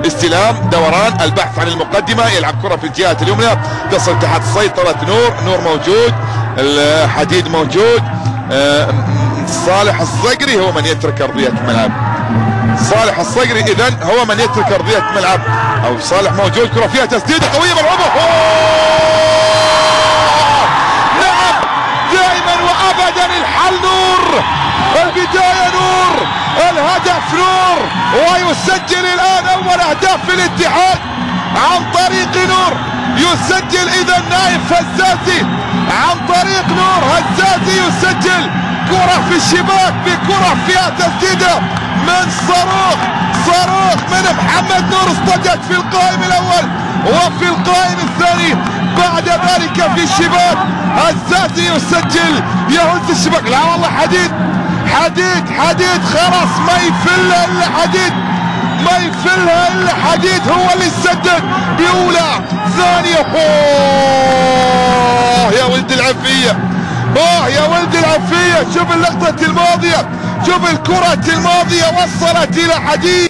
استلام دوران البحث عن المقدمة، يلعب كرة في الجهة اليمنى تصل تحت سيطرة نور موجود، الحديد موجود، صالح الصقري هو من يترك ارضية الملعب. صالح الصقري اذا هو من يترك ارضية الملعب، او صالح موجود، كرة فيها تسديدة قوية ملعوبة. نعم دائما وابدا الحل نور، البداية نور، الهدف نور، ويسجل الان اول اهداف في الاتحاد عن طريق نور. يسجل اذا نايف هزازي عن طريق نور هزازي، يسجل كرة في الشباك بكرة فيها تسديدة من صاروخ من محمد نور، اصطدت في القائم الاول وفي القائم الثاني، بعد ذلك في الشباك هزازي يسجل يهز الشباك. لا والله حديد خلاص ما يفلها الا حديد، ما يفلها الا حديد، هو اللي يسدد باولى ثانيه. يا ولد العفيه، يا ولد العفيه، شوف اللقطه الماضيه، شوف الكره الماضيه وصلت الى حديد.